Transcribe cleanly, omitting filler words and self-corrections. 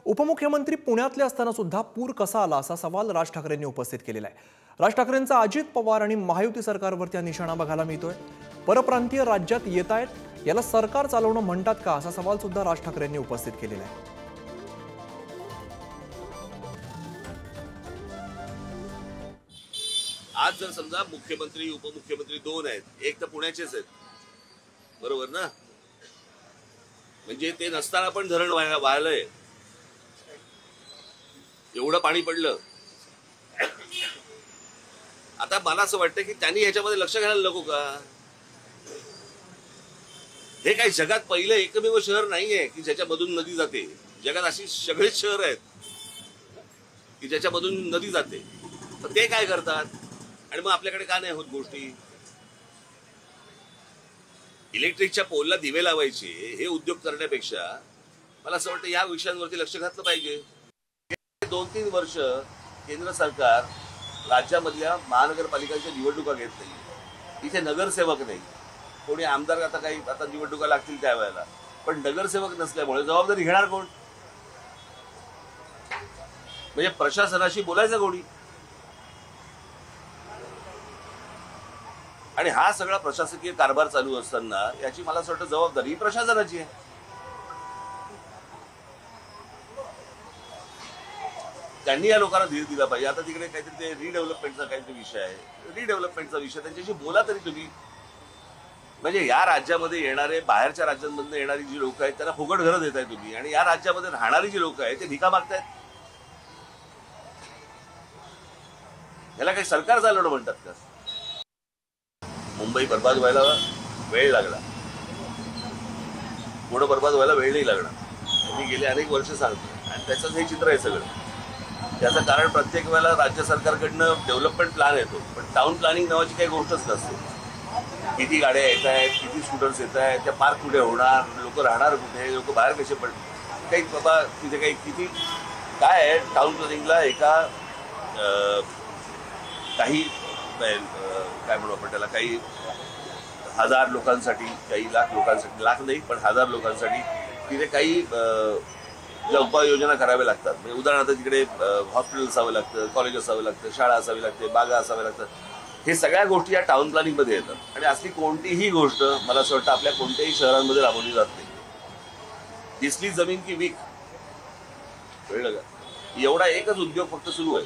उपमुख्यमंत्री पुण्यातले असताना सुद्धा पूर कसा आला असा सवाल राज ठाकरेंनी उपस्थित केलेला आहे। राज ठाकरेंचा अजित पवार आणि महायुती सरकारवरती निशाणा बघायला मिळतोय। परप्रांतीय राज्यात येत आहेत, याला सरकार चालवणं म्हणतात का असा सवाल सुद्धा राज ठाकरेंनी उपस्थित केलेला आहे। आज जर समजा मुख्यमंत्री उपमुख्यमंत्री दोन आहेत, एक तर पुण्याचेच आहेत, बरोबर ना? म्हणजे ते नसताना पण धरण वाहलंय, एवढं पाणी पडलं। आता मला असं वाटतं की त्यांनी ह्याच्यामध्ये लक्ष घालायला नको का? हे काही जगात पहिलं एकमेव शहर नाहीये की ज्याच्यामधून नदी जाते। जगात अशी सगळीच शहर आहेत की ज्याच्यामधून नदी जाते, तर ते काय करतात आणि मग आपल्याकडे का नाही होत गोष्टी? इलेक्ट्रिकच्या पोलला दिवे लावायचे हे उद्योग करण्यापेक्षा मला असं वाटतं या विषयांवरती लक्ष घातलं पाहिजे। 2-3 वर्ष केंद्र सरकार राज्यामधल्या महानगरपालिकांच्या निवडणुका घेत नाही, इथे नगरसेवक नाही, कोणी आमदार आता निवडणुका लागतील त्यावेळेला, पण नगरसेवक नसल्यामुळे जबाबदारी घेणार कोण? म्हणजे प्रशासनाशी बोलायचं कोणी? आणि हा सगळा प्रशासकीय कारभार चालू असताना याची मला असं वाटतं जबाबदारी प्रशासनाची आहे। त्यांनी या लोकांना धीर दिला पाहिजे। आता तिकडे काहीतरी ते रिडेव्हलपमेंटचा काहीतरी विषय आहे, रिडेव्हलपमेंटचा विषय त्यांच्याशी बोला तरी तुम्ही। म्हणजे या राज्यामध्ये येणारे, बाहेरच्या राज्यांमधून येणारी जी लोक आहेत त्यांना फुकट घरं देताय तुम्ही, आणि या राज्यामध्ये राहणारी जी लोक आहेत ते भिका मागतायत। याला काही सरकार चालवणं म्हणतात का? मुंबई बर्बाद व्हायला वेळ लागला, पुढे बर्बाद व्हायला वेळ नाही लागणार, मी गेले अनेक वर्ष सांगतो, आणि त्याचंच हे चित्र आहे सगळं। त्याचं कारण प्रत्येक वेळेला राज्य सरकारकडनं डेव्हलपमेंट प्लॅन येतो, पण टाउन प्लॅनिंग नावाची काही गोष्टच नसते। किती गाड्या येत आहेत, किती स्कूटर्स येत आहेत, त्या पार्क कुठे होणार, लोक राहणार कुठे, लोक बाहेर कसे पडतील, काही बाबा तिथे काही किती काय आहे टाउन प्लॅनिंगला? काही काय म्हणू आपण त्याला, काही हजार लोकांसाठी, काही लाख लोकांसाठी, लाख नाही पण हजार लोकांसाठी तिथे काही ज्या उपाययोजना कराव्या लागतात। म्हणजे उदाहरणार्थ तिकडे हॉस्पिटल असावं लागतं, कॉलेज असावं लागतं, शाळा असावी लागते, बागा असाव्या लागतात। हे सगळ्या गोष्टी या टाउन प्लॅनिंग मध्ये येतात, आणि असली कोणतीही गोष्ट मला असं वाटतं आपल्या कोणत्याही शहरांमध्ये राबवली जात नाही। दिसली जमीन की वीक, कळलं का? एवढा एकच उद्योग फक्त सुरू आहे।